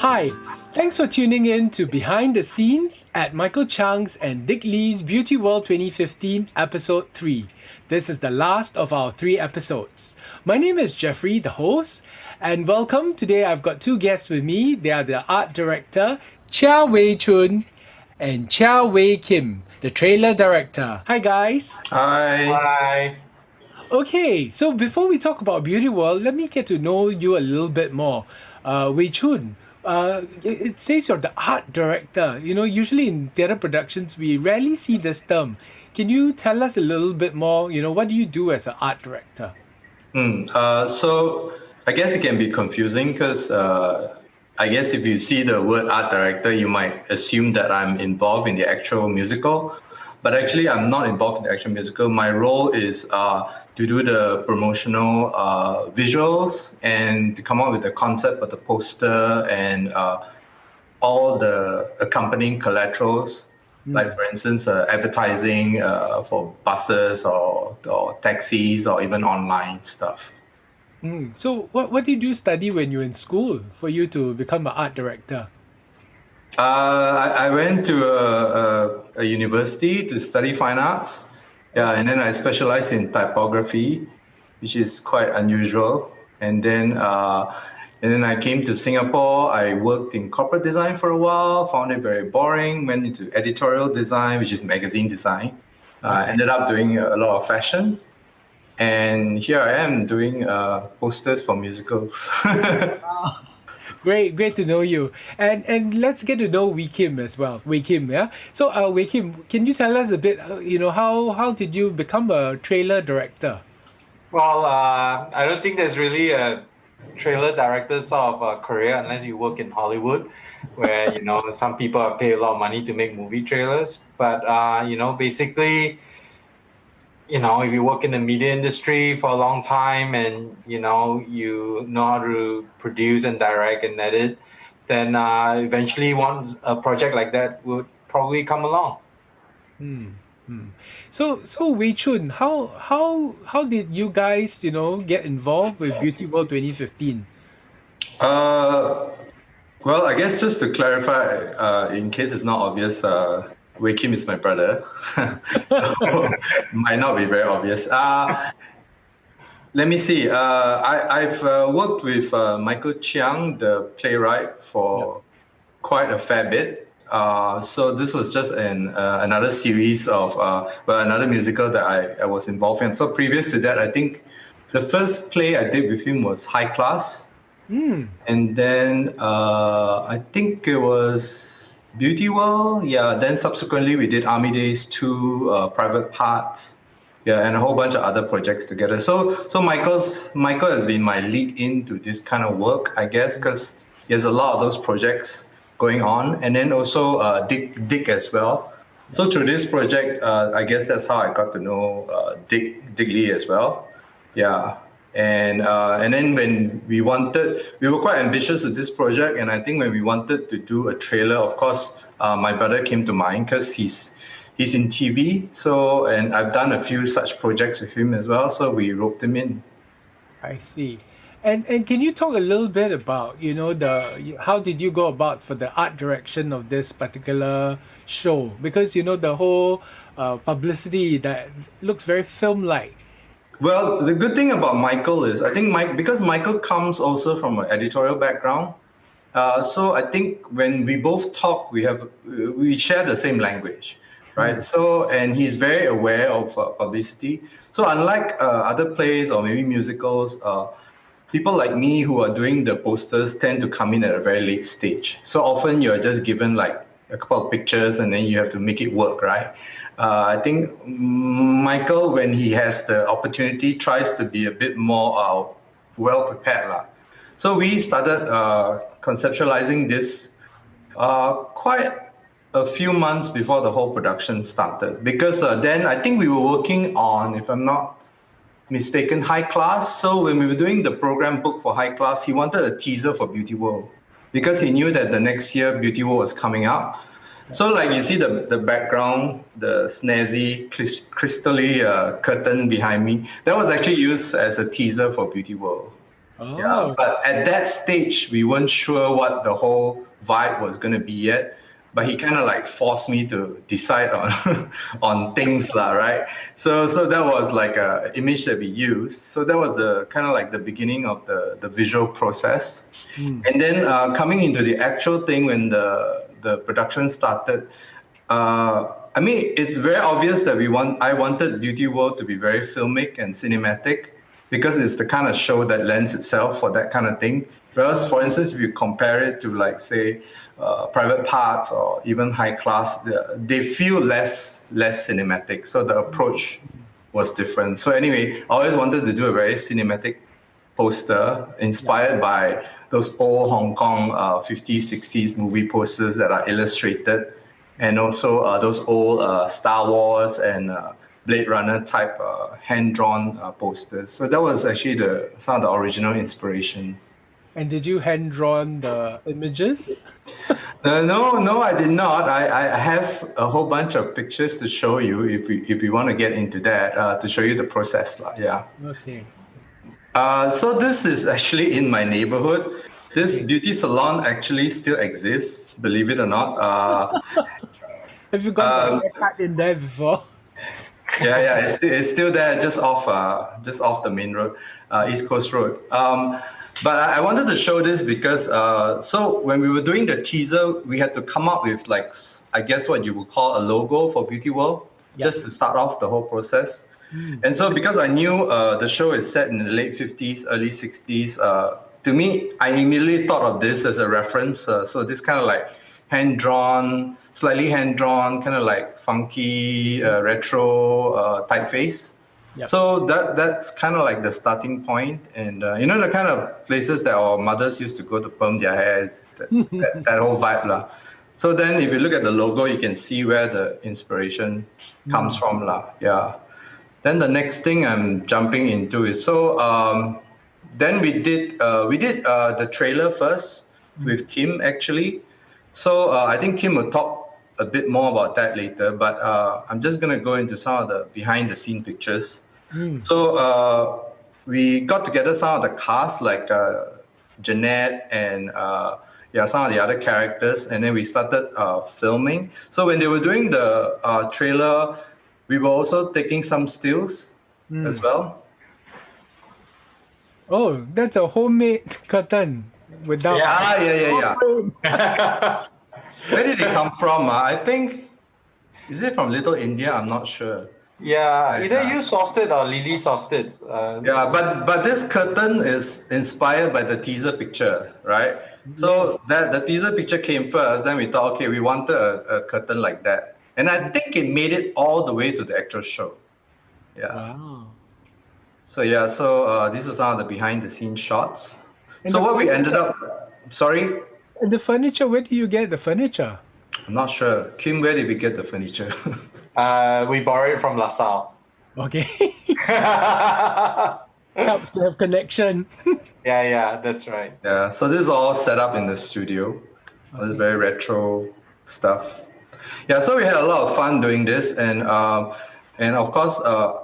Hi, thanks for tuning in to Behind the Scenes at Michael Chang's and Dick Lee's Beauty World 2015 Episode 3. This is the last of our 3 episodes. My name is Jeffrey, the host, and welcome. Today I've got two guests with me. They are the art director, Chun and Khim, the trailer director. Hi guys. Hi. Hi. Okay, so before we talk about Beauty World, let me get to know you a little bit more. Chun, it says you're the art director. You know, usually in theatre productions, we rarely see this term. Can you tell us a little bit more? You know, what do you do as an art director? So I guess it can be confusing because I guess if you see the word art director, you might assume that I'm involved in the actual musical. But actually, I'm not involved in the actual musical. My role is to do the promotional visuals and to come up with the concept of the poster and all the accompanying collaterals. Like, for instance, advertising for buses or taxis or even online stuff. So, what did you study when you were in school for you to become an art director? I went to a university to study fine arts. Yeah, and then I specialized in typography, which is quite unusual. And then I came to Singapore. I worked in corporate design for a while, found it very boring, went into editorial design, which is magazine design. Ended up doing a lot of fashion. And here I am doing posters for musicals. Great to know you. And let's get to know Wee Kim as well. Wee Kim, yeah. So, Wee Kim, can you tell us a bit? How did you become a trailer director? Well, I don't think there's really a trailer director sort of career unless you work in Hollywood, where some people are paid a lot of money to make movie trailers. But basically, if you work in the media industry for a long time and you know how to produce and direct and edit, then eventually a project like that would probably come along. So Wei Chun, how did you guys get involved with Beauty World 2015? Uh, well, I guess just to clarify, in case it's not obvious, Wei Kim is my brother. So might not be very obvious. Let me see. I've worked with Michael Chiang, the playwright, for quite a fair bit. So this was just another series of, another musical that I was involved in. So previous to that, I think the first play I did with him was High Class. And then I think it was Beauty World. Yeah. Then subsequently we did Army Days 2, Private Parts. Yeah, and a whole bunch of other projects together. So Michael has been my lead into this kind of work, I guess, because he has a lot of those projects going on, and then also Dick as well. So through this project, I guess that's how I got to know Dick Lee as well. Yeah, and then when we were quite ambitious with this project, and I think when we wanted to do a trailer, of course, my brother came to mind because he's in TV. So, and I've done a few such projects with him as well. So we roped him in. I see. And can you talk a little bit about the how did you go about for the art direction of this particular show? Because the whole publicity that looks very film-like. Well, the good thing about Michael is I think because Michael comes also from an editorial background. So I think when we both talk, we share the same language, right? So, and he's very aware of publicity. So unlike other plays or maybe musicals, people like me who are doing the posters tend to come in at a very late stage. So often you're just given like a couple of pictures and then you have to make it work, right? I think Michael, when he has the opportunity, tries to be a bit more well prepared. So we started conceptualizing this quite a few months before the whole production started, because then I think we were working on, if I'm not mistaken, High Class. So when we were doing the program book for High Class, he wanted a teaser for Beauty World because he knew that the next year Beauty World was coming up. So like you see the background, the snazzy, crystally curtain behind me, that was actually used as a teaser for Beauty World. Oh. But at that stage, we weren't sure what the whole vibe was going to be yet. But he kind of like forced me to decide on on things, lah, right? So that was like a image that we used. So that was the kind of like the beginning of the visual process. And then coming into the actual thing when the production started, I mean, it's very obvious that I wanted Beauty World to be very filmic and cinematic because it's the kind of show that lends itself for that kind of thing. Whereas, for instance, if you compare it to, like, say, Private Parts or even High Class, they feel less cinematic. So the approach was different. So anyway, I always wanted to do a very cinematic poster inspired by those old Hong Kong 50s, 60s movie posters that are illustrated, and also those old Star Wars and Blade Runner type hand-drawn posters. So that was actually some of the original inspiration. And did you hand drawn the images? No, I did not. I have a whole bunch of pictures to show you if we want to get into that, to show you the process. Yeah. Okay. So this is actually in my neighborhood. This beauty salon actually still exists, believe it or not. Have you gone for a haircut in there before? Yeah, it's still there, just off the main road, East Coast Road. But I wanted to show this because so when we were doing the teaser, we had to come up with, like, I guess what you would call a logo for Beauty World, just to start off the whole process. And so because I knew the show is set in the late 50s, early 60s, to me, I immediately thought of this as a reference. So this kind of like slightly hand-drawn, kind of like funky, retro typeface. Yep. So that's kind of like the starting point. And, the kind of places that our mothers used to go to perm their hair, that whole vibe. Lah. So then if you look at the logo, you can see where the inspiration comes from. Lah. Yeah. Then the next thing I'm jumping into is, then we did the trailer first with Khim, actually. So I think Khim will talk a bit more about that later, but I'm just going to go into some of the behind-the-scene pictures. So we got together some of the cast, like Jeanette and some of the other characters, and then we started filming. So when they were doing the trailer, we were also taking some stills as well. Oh, that's a homemade curtain without... Yeah. Where did it come from? I think, is it from Little India? I'm not sure. Yeah, either you sourced it or Lily sourced it. But this curtain is inspired by the teaser picture, right? So the teaser picture came first, then we thought, okay, we wanted a curtain like that. And I think it made it all the way to the actual show. Yeah. Wow. So these are some of the behind-the-scenes shots. And so what we ended up... Sorry? And the furniture, where do you get the furniture? I'm not sure. Khim, where did we get the furniture? We borrowed it from LaSalle. Okay. Helps to have connection. Yeah, that's right. Yeah, so this is all set up in the studio. Okay. It's very retro stuff. Yeah, so we had a lot of fun doing this, and of course,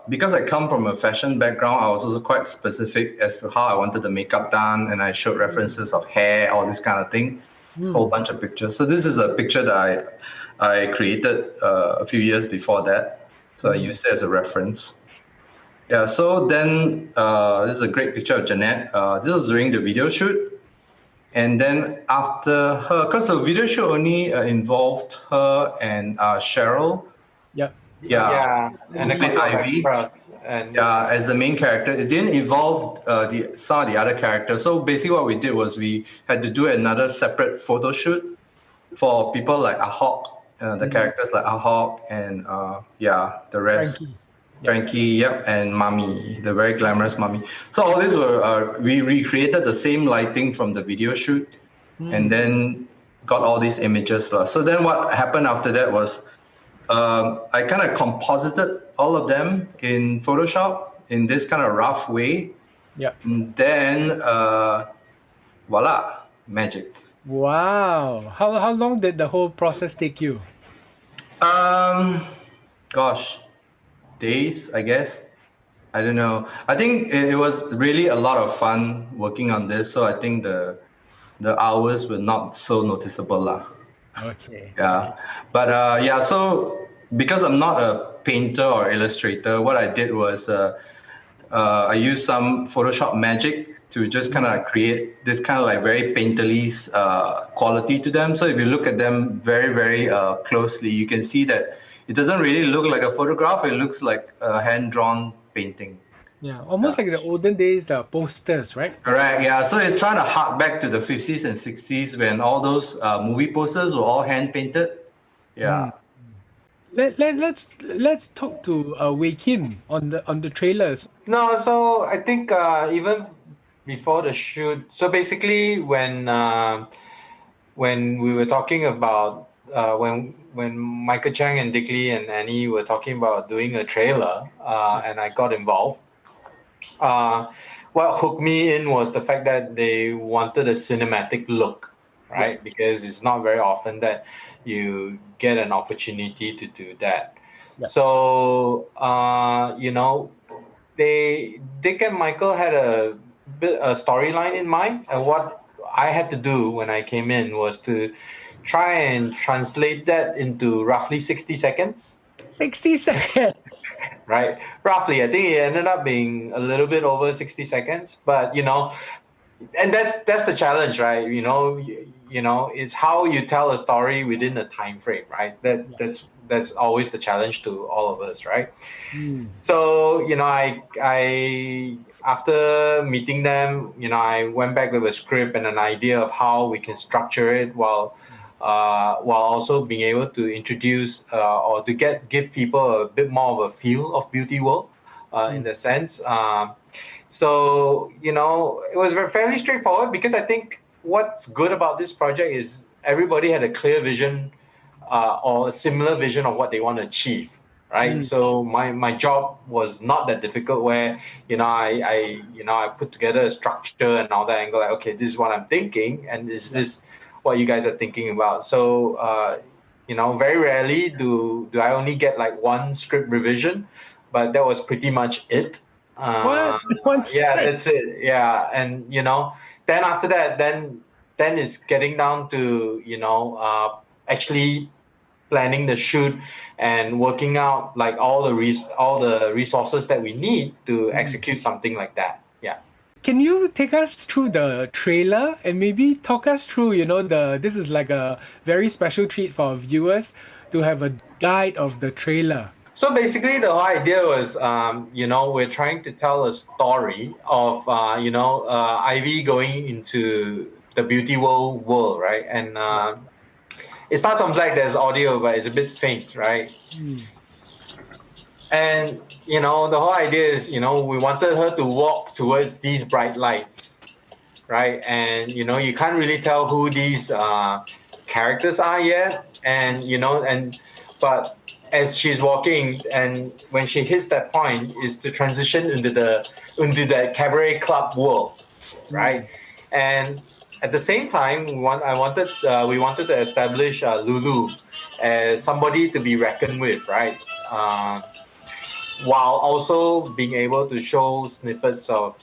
because I come from a fashion background, I was also quite specific as to how I wanted the makeup done, and I showed references of hair, all this kind of thing. It's a whole bunch of pictures. So this is a picture that I created a few years before that, so I used it as a reference. Yeah, so then this is a great picture of Jeanette. This was during the video shoot. And then after her, because the video shoot only involved her and Cheryl. Yep. Yeah, and a couple Ivy. As the main character. It didn't involve some of the other characters. So basically what we did was we had to do another separate photo shoot for people like Ahok, the characters like Ahok and the rest. Frankie, and Mummy, the very glamorous Mummy. So all these were, we recreated the same lighting from the video shoot and then got all these images. So then what happened after that was I kind of composited all of them in Photoshop in this kind of rough way. Yeah. And then, voila, magic. Wow. How long did the whole process take you? Gosh, days, I guess. I don't know. I think it was really a lot of fun working on this. So I think the hours were not so noticeable lah. Okay. Yeah, but yeah. So because I'm not a painter or illustrator, what I did was I used some Photoshop magic to just kind of create this kind of like very painterly quality to them. So if you look at them very, very closely, you can see that it doesn't really look like a photograph. It looks like a hand-drawn painting. Yeah, almost like the olden days posters, right? Correct. Yeah. So it's trying to hark back to the 50s and 60s when all those movie posters were all hand painted. Yeah. Let's talk to Wei Kim on the trailers. No, so I think even before the shoot, so basically when we were talking about when Michael Chang and Dick Lee and Annie were talking about doing a trailer, and I got involved. What hooked me in was the fact that they wanted a cinematic look, right? Because it's not very often that you get an opportunity to do that. Yeah. So Dick and Michael had a storyline in mind, and what I had to do when I came in was to try and translate that into roughly 60 seconds. 60 seconds. Right, roughly. I think it ended up being a little bit over 60 seconds, but and that's the challenge, right? It's how you tell a story within a time frame, right? That's always the challenge to all of us, right? So I after meeting them, I went back with a script and an idea of how we can structure it while also being able to introduce or to give people a bit more of a feel of Beauty World in the sense. So it was fairly straightforward because I think what's good about this project is everybody had a clear vision or a similar vision of what they want to achieve. Right. So my job was not that difficult where, I put together a structure and all that and go like, okay, this is what I'm thinking. And is this what you guys are thinking about? So, very rarely do I only get like one script revision, but that was pretty much it. What? Yeah, that's it. Yeah. And, then after that, then it's getting down to, actually planning the shoot and working out like all the resources that we need to execute something like that. Yeah. Can you take us through the trailer and maybe talk us through, this is like a very special treat for our viewers to have a guide of the trailer. So basically, the whole idea was, we're trying to tell a story of, Ivy going into the beauty world, right? And it starts on black. There's audio, but it's a bit faint, right? And the whole idea is, we wanted her to walk towards these bright lights, right? And you can't really tell who these characters are yet, and but as she's walking, and when she hits that point, is to transition into the cabaret club world, right? And at the same time, we wanted to establish Lulu as somebody to be reckoned with, right? While also being able to show snippets of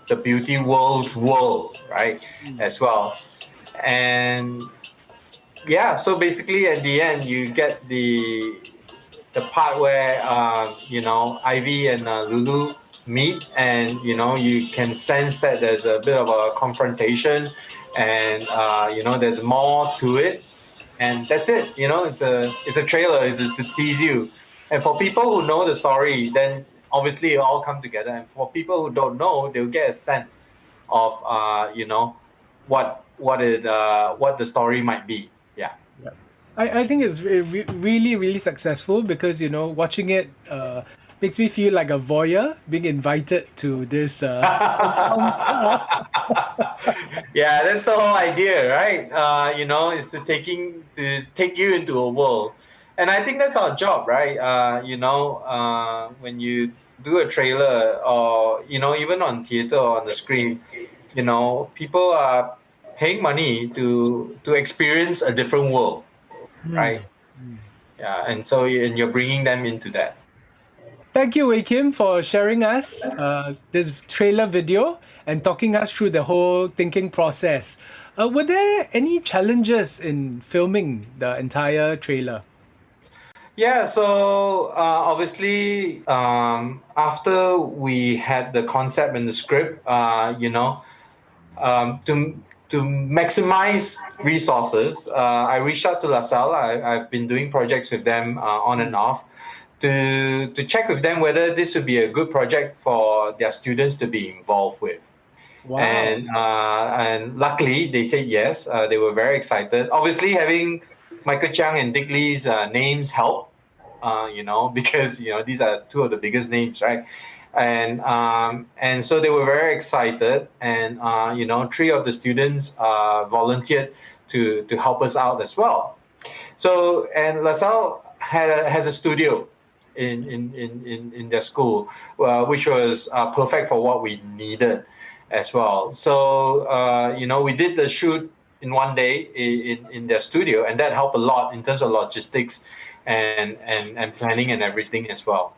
the beauty world's world, right, as well. And yeah, so basically at the end you get the part where Ivy and Lulu meet, and you can sense that there's a bit of a confrontation, and there's more to it, and that's it. It's a trailer. It's to tease you, and for people who know the story, then obviously it'll all come together, and for people who don't know, they'll get a sense of what the story might be. Yeah. I think it's really, really successful because, watching it makes me feel like a voyeur being invited to this encounter. Yeah, that's the whole idea, right? Is to take you into a world. And I think that's our job, right? When you do a trailer or, even on theater or on the screen, people are paying money to experience a different world. Right. Yeah, and so you're bringing them into that. Thank you, Wei Kim, for sharing us this trailer video and talking us through the whole thinking process. Were there any challenges in filming the entire trailer? Yeah, so obviously, after we had the concept and the script, to maximize resources, I reached out to LaSalle. I've been doing projects with them on and off to check with them whether this would be a good project for their students to be involved with. Wow. And luckily they said yes. They were very excited. Obviously, having Michael Chang and Dick Lee's names help, because these are two of the biggest names, right? And so they were very excited, and three of the students volunteered to help us out as well. So, and LaSalle has a studio in their school, which was perfect for what we needed as well. So, we did the shoot in one day in their studio, and that helped a lot in terms of logistics and planning and everything as well.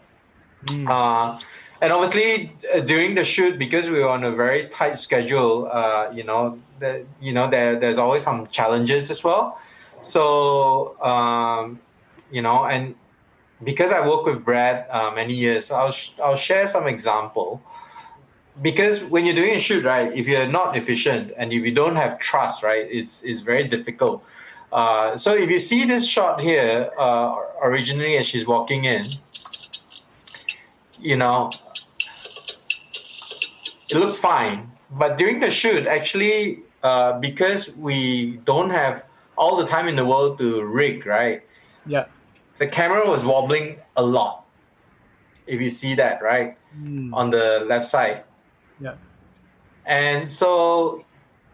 And obviously, during the shoot, because we were on a very tight schedule, there's always some challenges as well. So, and because I worked with Brad many years, I'll share some example. Because when you're doing a shoot, right, if you're not efficient and if you don't have trust, right, it's very difficult. So if you see this shot here, originally as she's walking in, it looked fine. But during the shoot, actually, because we don't have all the time in the world to rig, right? Yeah. The camera was wobbling a lot. If you see that, right, on the left side. Yeah. And so,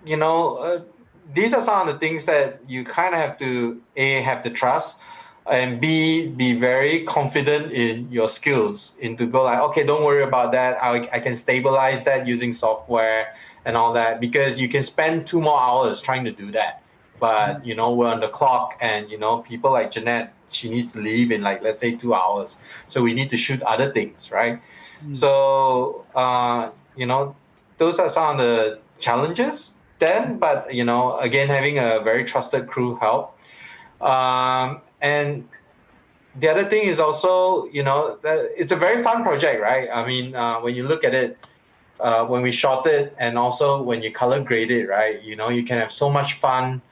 these are some of the things that you kind of have to have the trust, and be very confident in your skills, to go like, okay, don't worry about that. I can stabilize that using software and all that, because you can spend 2 more hours trying to do that. But, we're on the clock, and, people like Jeanette, she needs to leave in, like, let's say 2 hours. So we need to shoot other things, right? So, those are some of the challenges then. But, again, having a very trusted crew help. And the other thing is also, that it's a very fun project, right? I mean, when you look at it, when we shot it, and also when you color grade it, right, you can have so much fun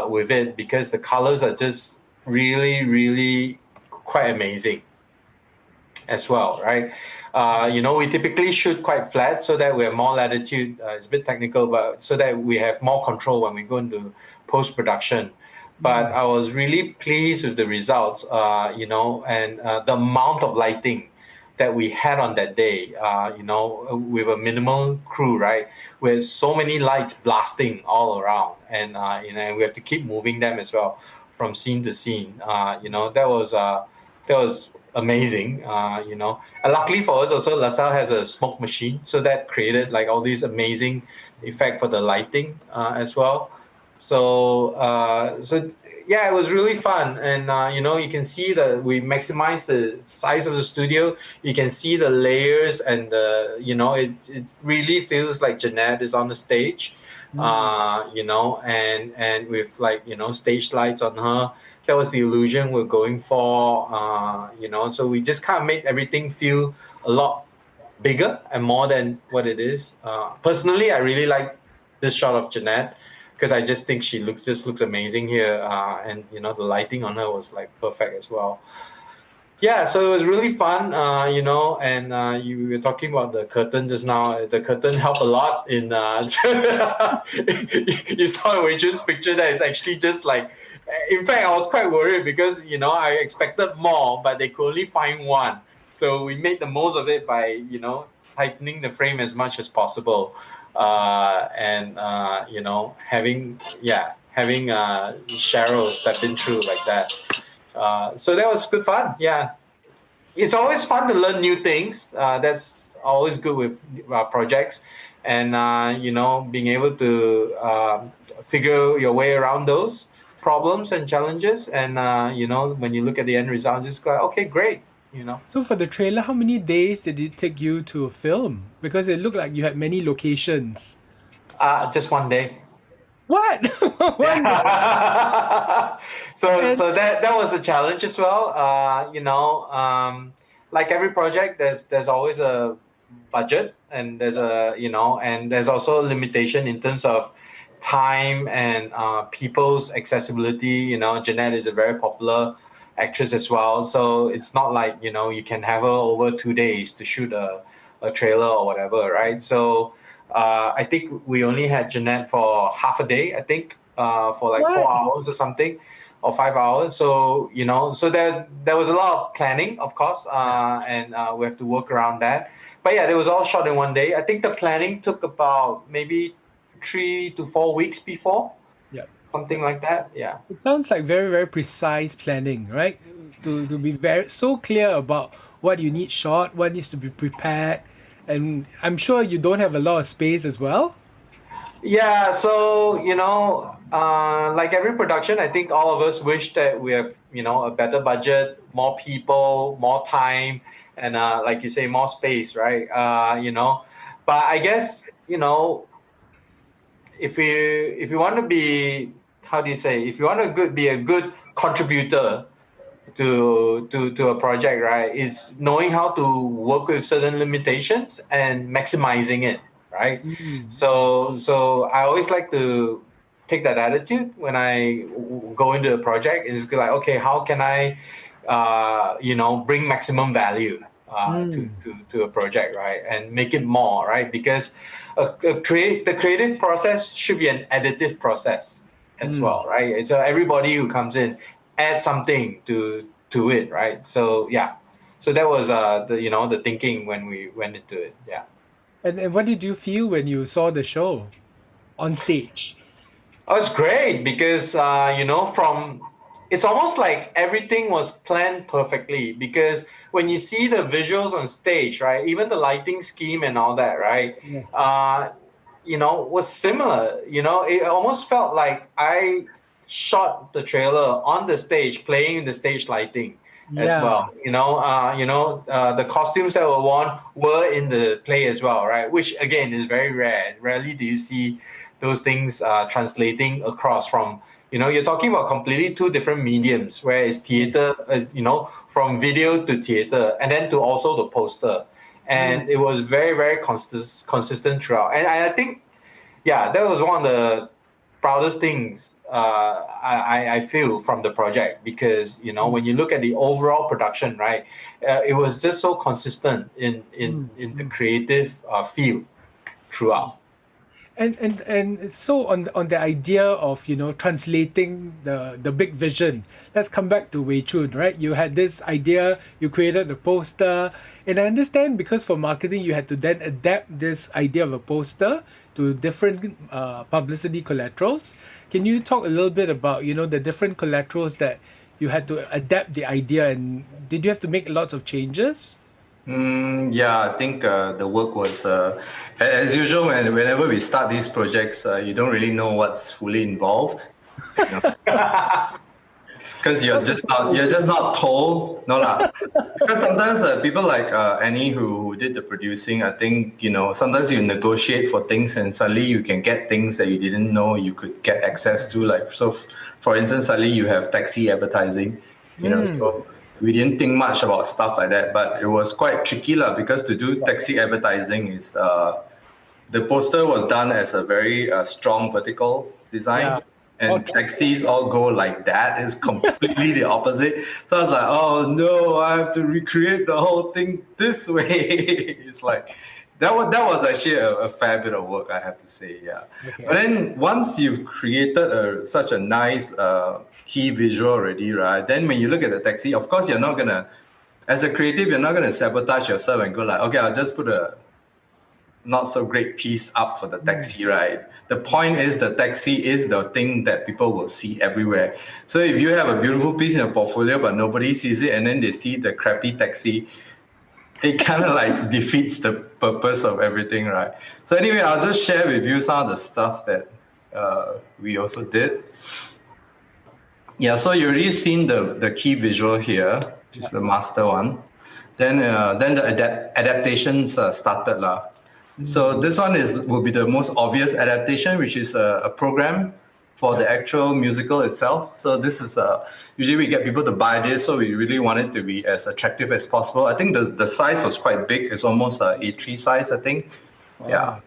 with it, because the colors are just really, really quite amazing as well, right? We typically shoot quite flat so that we have more latitude. It's a bit technical, but so that we have more control when we go into post-production. But I was really pleased with the results, and the amount of lighting that we had on that day, with a minimal crew, right? With so many lights blasting all around, and we have to keep moving them as well from scene to scene. That was amazing. And luckily for us, also LaSalle has a smoke machine, so that created like all these amazing effect for the lighting as well. So yeah, it was really fun, and you can see that we maximized the size of the studio. You can see the layers, and it really feels like Jeanette is on the stage, and with like stage lights on her. That was the illusion we're going for, So we just kind of made everything feel a lot bigger and more than what it is. Personally, I really like this shot of Jeanette, because I just think she looks amazing here, and the lighting on her was like perfect as well. Yeah, so it was really fun, and you were talking about the curtain just now. The curtain helped a lot in. You saw Wei Jun's picture there. It's actually just like. In fact, I was quite worried because I expected more, but they could only find one. So we made the most of it by tightening the frame as much as possible, and having Cheryl step in through like that. So that was good fun. Yeah, it's always fun to learn new things. That's always good with projects, and being able to figure your way around those problems and challenges. And when you look at the end result, just go, okay, great. you know. So for the trailer, how many days did it take you to film? Because it looked like you had many locations. Just one day. What? One day. Yeah. so And so that was the challenge as well. Like every project, there's always a budget, and there's also a limitation in terms of time and people's accessibility. Jeanette is a very popular actress as well, so it's not like you can have her over 2 days to shoot a trailer or whatever, right? So I think we only had Jeanette for half a day, I think, for like what? 4 hours or something, or 5 hours. So, so there was a lot of planning, of course, and we have to work around that. But yeah, it was all shot in one day. I think the planning took about maybe 3 to 4 weeks before, Yeah. something like that. Yeah. It sounds like very, very precise planning, right? To be very so clear about what you need shot, what needs to be prepared. And I'm sure you don't have a lot of space as well. Yeah, so like every production, I think all of us wish that we have a better budget, more people, more time, and like you say, more space, right? But I guess if you want to be, how do you say, if you want to be a good contributor to a project, right, is knowing how to work with certain limitations and maximizing it, right? Mm. So I always like to take that attitude when I go into a project. Is like, okay, how can I bring maximum value Mm. to a project, right, and make it more, right? Because the creative process should be an additive process as Mm. well, right? And so everybody who comes in add something to it, right? So yeah, so that was the thinking when we went into it. Yeah. And what did you feel when you saw the show on stage? Oh, it's great because from it's almost like everything was planned perfectly, because when you see the visuals on stage, right, even the lighting scheme and all that, right, Yes. uh, was similar. It almost felt like I shot the trailer on the stage, playing the stage lighting as Yeah. well. The costumes that were worn were in the play as well, right? Which again is very rare. Rarely do you see those things translating across from. You're talking about completely two different mediums, where it's Yes. theater, from video to theater, and then to also the poster, Mm. and it was very very consistent throughout. And I think, yeah, that was one of the proudest things I feel from the project, because Mm. when you look at the overall production, right, it was just so consistent Mm. in the Mm. creative field throughout. And so on the idea of translating the big vision, let's come back to Wei Chun, right? You had this idea, you created the poster, and I understand because for marketing you had to then adapt this idea of a poster to different publicity collaterals. Can you talk a little bit about the different collaterals that you had to adapt the idea, and did you have to make lots of changes? Yeah, I think the work was, as usual, whenever we start these projects, you don't really know what's fully involved. You know, because you're just not told. No lah. Because sometimes people like Annie who did the producing, I think sometimes you negotiate for things and suddenly you can get things that you didn't know you could get access to. Like so, for instance, suddenly you have taxi advertising. Mm. So we didn't think much about stuff like that, but it was quite tricky lah. Because to do taxi advertising is the poster was done as a very strong vertical Yeah. design, and Okay. taxis all go like that. It's completely the opposite. So I was like, oh no, I have to recreate the whole thing this way. It's like that was actually a fair bit of work, I have to say, yeah. But Okay. then once you've created such a nice key visual already, right? Then when you look at the taxi, of course you're not gonna, as a creative, you're not gonna sabotage yourself and go like, okay, I'll just put a not so great piece up for the Mm. taxi ride. The point is the taxi is the thing that people will see everywhere. So if you have a beautiful piece in your portfolio but nobody sees it and then they see the crappy taxi, it kind of like defeats the purpose of everything, right? So anyway, I'll just share with you some of the stuff that we also did. Yeah, so you already seen the key visual here, which is the master one. then the adaptations started lah. So this one will be the most obvious adaptation, which is a program for the actual musical itself. So this is usually we get people to buy this, so we really want it to be as attractive as possible. I think the size was quite big. It's almost a A3 size, I think. Wow. Yeah.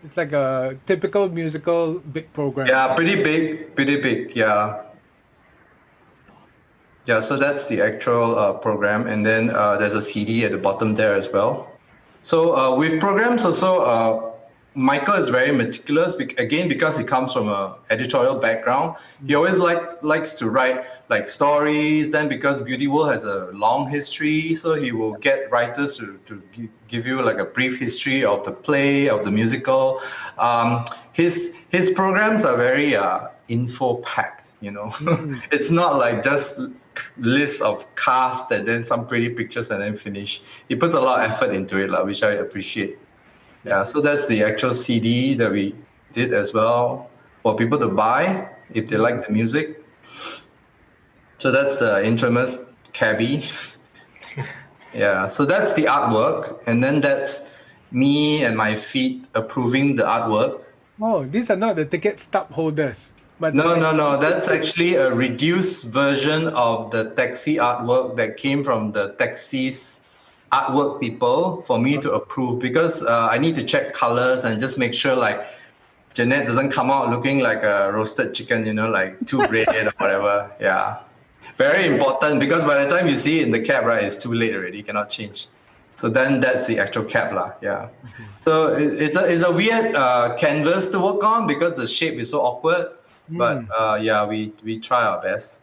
It's like a typical musical big program. Yeah, pretty big. Yeah. Yeah, so that's the actual program, and then there's a CD at the bottom there as well. So with programs also, Michael is very meticulous. Again, because he comes from an editorial background, he always likes to write like stories. Then because Beauty World has a long history, so he will get writers to give you like a brief history of the play, of the musical. His programs are very info packed. It's not like just lists of cast and then some pretty pictures and then finish. He puts a lot of effort into it, which I appreciate. Yeah, so that's the actual CD that we did as well for people to buy if they like the music. So that's the infamous cabbie. Yeah, so that's the artwork, and then that's me and my feet approving the artwork. Oh, these are not the ticket stub holders. But No. That's actually a reduced version of the taxi artwork that came from the taxi's artwork people for me to approve, because I need to check colors and just make sure like Jeanette doesn't come out looking like a roasted chicken, like too red or whatever. Yeah. Very important, because by the time you see it in the cap, right, it's too late already. You cannot change. So then that's the actual cap lah. Yeah. So it's a weird canvas to work on because the shape is so awkward. But yeah, we try our best.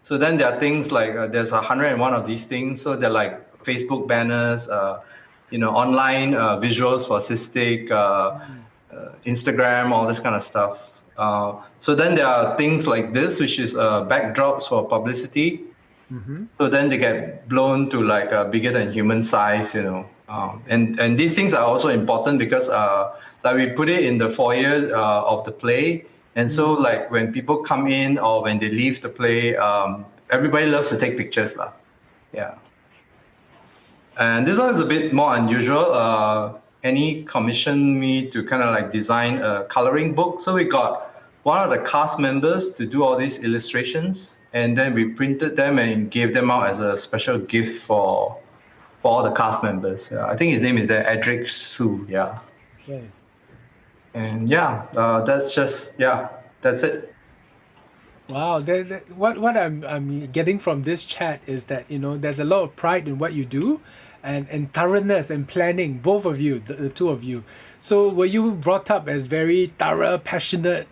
So then there are things like there's 101 of these things. So they're like Facebook banners, online visuals for SISTIC, Instagram, all this kind of stuff. So then there are things like this, which is backdrops for publicity. So then they get blown to like bigger than human size, and these things are also important because like we put it in the foyer of the play. And so like when people come in or when they leave the play, everybody loves to take pictures lah. Yeah. And this one is a bit more unusual. Annie commissioned me to kind of like design a coloring book. So we got one of the cast members to do all these illustrations, and then we printed them and gave them out as a special gift for all the cast members. Yeah. I think his name is Edric Su. Yeah. Okay. And that's it. Wow, what I'm getting from this chat is that there's a lot of pride in what you do, and thoroughness and planning. Both of you, the two of you. So were you brought up as very thorough, passionate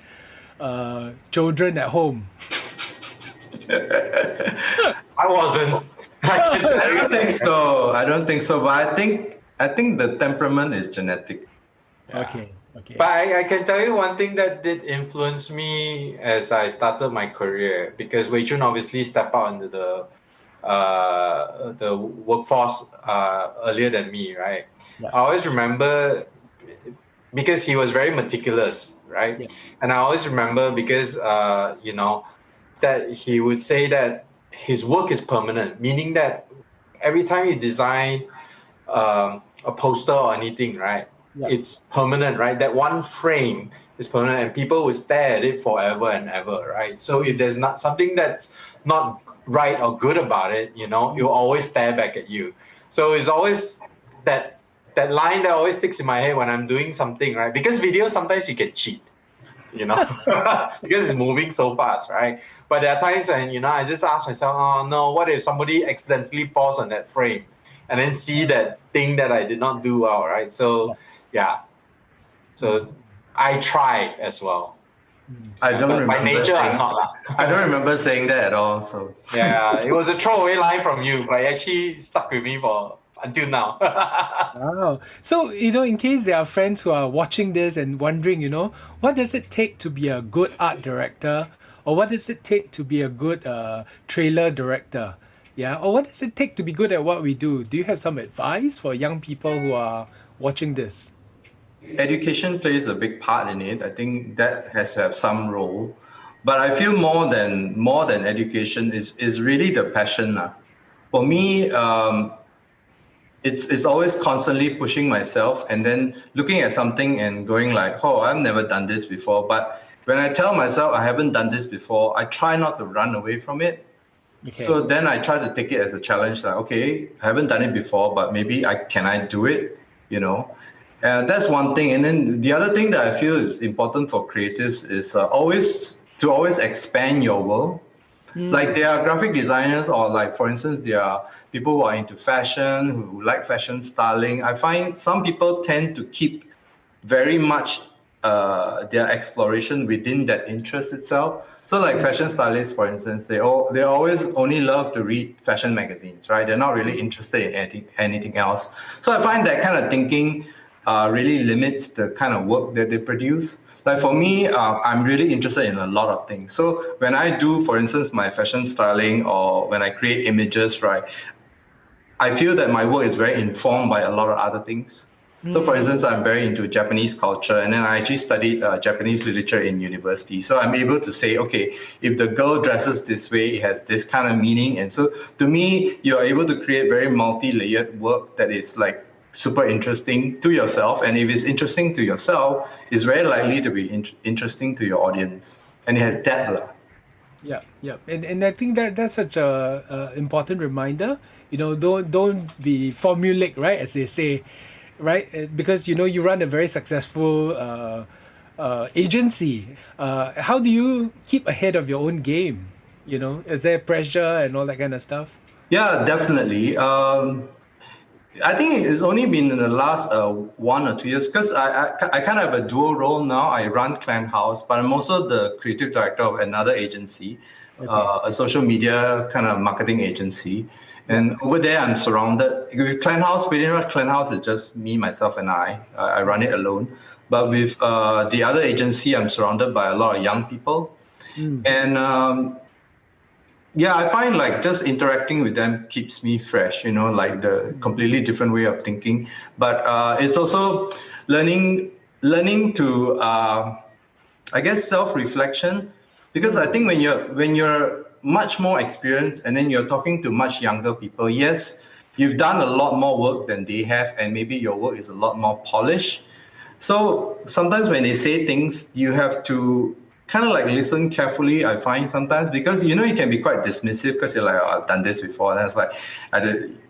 children at home? I wasn't. I don't think so. But I think the temperament is genetic. Yeah. Okay. But I can tell you one thing that did influence me as I started my career, because Wei Chun obviously stepped out into the workforce earlier than me, right? Yeah. I always remember because he was very meticulous, right? Yeah. And I always remember because that he would say that his work is permanent, meaning that every time you design a poster or anything, right? Yeah. It's permanent, right? That one frame is permanent and people will stare at it forever and ever, right? So if there's not something that's not right or good about it, it'll always stare back at you. So it's always that line that always sticks in my head when I'm doing something, right? Because video, sometimes you can cheat, because it's moving so fast, right? But there are times when, I just ask myself, oh no, what if somebody accidentally paused on that frame and then see that thing that I did not do well, right? So yeah. So I try as well. I don't remember. By nature, I'm not. I don't remember saying that at all. So yeah, it was a throwaway line from you, but it actually stuck with me until now. Wow. So, in case there are friends who are watching this and wondering, what does it take to be a good art director? Or what does it take to be a good trailer director? Yeah. Or what does it take to be good at what we do? Do you have some advice for young people who are watching this? Education plays a big part in it. I think that has to have some role. But I feel more than education is really the passion. For me, it's always constantly pushing myself and then looking at something and going like, oh, I've never done this before. But when I tell myself I haven't done this before, I try not to run away from it. Okay. So then I try to take it as a challenge, like, okay, I haven't done it before, but maybe I do it, you know? That's one thing. And then the other thing that I feel is important for creatives is always expand your world. Like there are graphic designers, or like for instance, there are people who are into fashion, who like fashion styling. I find some people tend to keep very much their exploration within that interest itself. So like fashion stylists, for instance, they always only love to read fashion magazines, right? They're not really interested in anything else. So I find that kind of thinking really limits the kind of work that they produce. Like for me, I'm really interested in a lot of things. So when I do, for instance, my fashion styling or when I create images, right, I feel that my work is very informed by a lot of other things. So, for instance, I'm very into Japanese culture, and then I actually studied Japanese literature in university. So, I'm able to say, okay, if the girl dresses this way, it has this kind of meaning. And so, to me, you're able to create very multi layered work that is like super interesting to yourself. And if it's interesting to yourself, it's very likely to be interesting to your audience. And it has depth. Lah. Yeah, yeah, and I think that that's such a important reminder. You know, don't be formulaic, right? As they say, right? Because you know you run a very successful agency. How do you keep ahead of your own game? You know, is there pressure and all that kind of stuff? Yeah, definitely. I think it's only been in the last 1 or 2 years because I kind of have a dual role now. I run Clan House, but I'm also the creative director of another agency, Okay. a social media kind of marketing agency. Yeah. And over there, I'm surrounded with Clan House. Pretty much, Clan House is just me, myself, and I. I run it alone. But with the other agency, I'm surrounded by a lot of young people. And yeah, I find like just interacting with them keeps me fresh, you know, like the completely different way of thinking. But it's also learning to I guess self-reflection, because I think when you're much more experienced and then you're talking to much younger people, yes, you've done a lot more work than they have, and maybe your work is a lot more polished. So sometimes when they say things, you have to kind of like listen carefully. I find sometimes because you know you can be quite dismissive because you're like, oh, I've done this before, and it's like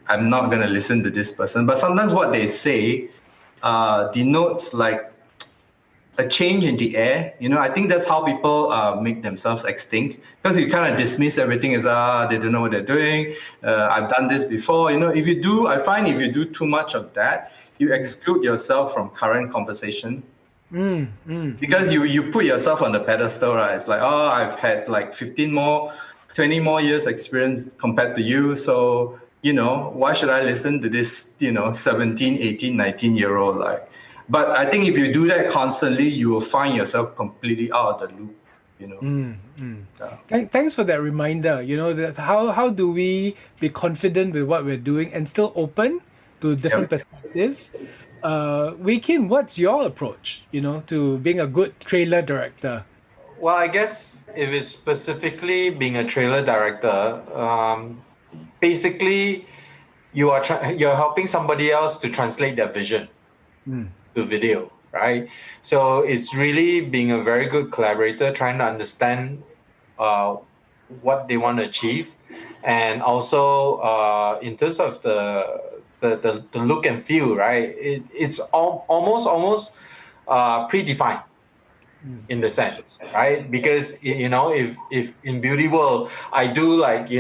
I'm not gonna listen to this person. But sometimes what they say denotes like a change in the air. You know, I think that's how people make themselves extinct because you kind of dismiss everything as they don't know what they're doing. I've done this before. You know, I find if you do too much of that, you exclude yourself from current conversation because you put yourself on the pedestal, right? It's like, oh, I've had like 15 more, 20 more years experience compared to you. So, you know, why should I listen to this, 17, 18, 19-year-old like? But I think if you do that constantly, you will find yourself completely out of the loop, you know. Yeah. Thanks for that reminder. You know, that how do we be confident with what we're doing and still open to different Yeah. perspectives? Wei Kim, what's your approach? You know, to being a good trailer director. Well, I guess if it's specifically being a trailer director, basically you're helping somebody else to translate their vision to video, right? So it's really being a very good collaborator, trying to understand what they want to achieve, and also in terms of the look and feel, right? It's almost predefined in the sense, right? Because you know, if in beauty world I do like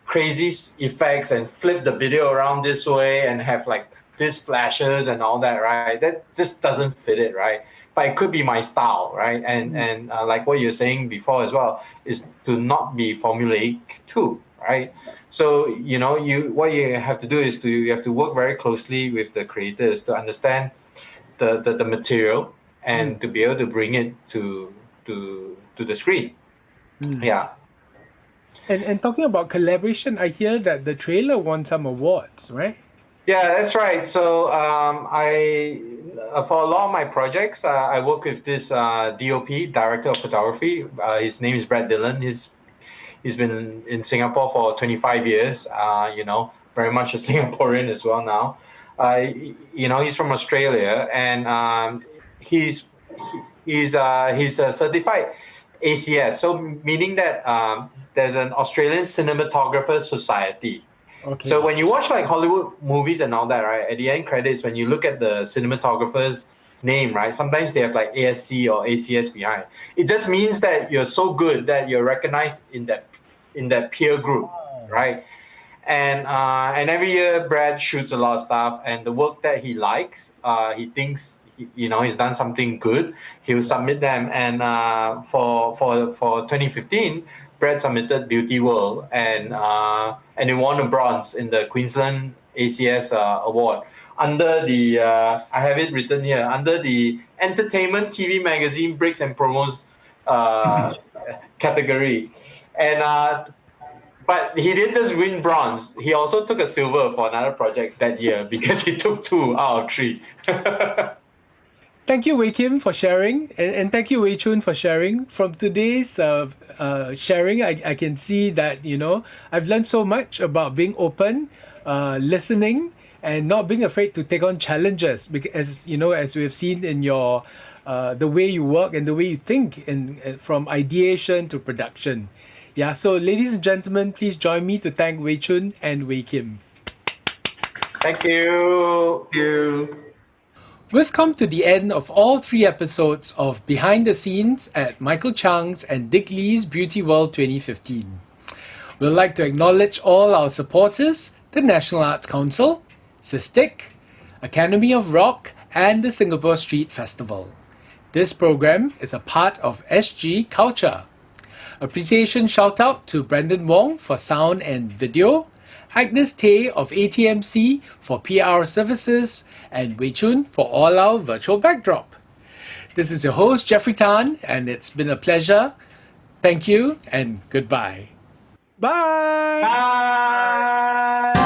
crazy effects and flip the video around this way and have like these flashes and all that, right? That just doesn't fit it, right? But it could be my style, right? And like what you're saying before as well is to not be formulaic too, right? So what you have to do is you have to work very closely with the creators to understand the material and to be able to bring it to the screen. Yeah. And talking about collaboration, I hear that the trailer won some awards, right? Yeah, that's right. So I for a lot of my projects, I work with this DOP, director of photography. His name is Brad Dillon. He's been in Singapore for 25 years. Very much a Singaporean as well now. He's from Australia, and he's a certified ACS. So meaning that there's an Australian Cinematographers Society. Okay. So when you watch like Hollywood movies and all that, right, at the end credits, when you look at the cinematographer's name, right, sometimes they have like ASC or ACS behind. It just means that you're so good that you're recognized in that peer group, right? And every year Brad shoots a lot of stuff, and the work that he likes, he thinks he's done something good, he'll submit them. And for 2015, Brad submitted Beauty World, and he won a bronze in the Queensland ACS award under the I have it written here, under the Entertainment TV Magazine Breaks and Promos category. And but he didn't just win bronze, he also took a silver for another project that year because he took 2 out of 3. Thank you, Khim, for sharing, and thank you, Chun, for sharing. From today's sharing, I can see that I've learned so much about being open, listening, and not being afraid to take on challenges. Because as we have seen in your the way you work and the way you think, from ideation to production. Yeah. So, ladies and gentlemen, please join me to thank Chun and Khim. Thank you. Thank you. We've come to the end of all 3 episodes of Behind the Scenes at Michael Chang's and Dick Lee's Beauty World 2015. We'd like to acknowledge all our supporters, the National Arts Council, SISTIC, Academy of Rock, and the Singapore Street Festival. This program is a part of SG Culture. Appreciation shout out to Brendan Wong for sound and video, Agnes Tay of ATMC for PR services, and Wei Chun for all our virtual backdrop. This is your host, Jeffrey Tan, and it's been a pleasure. Thank you and goodbye. Bye! Bye!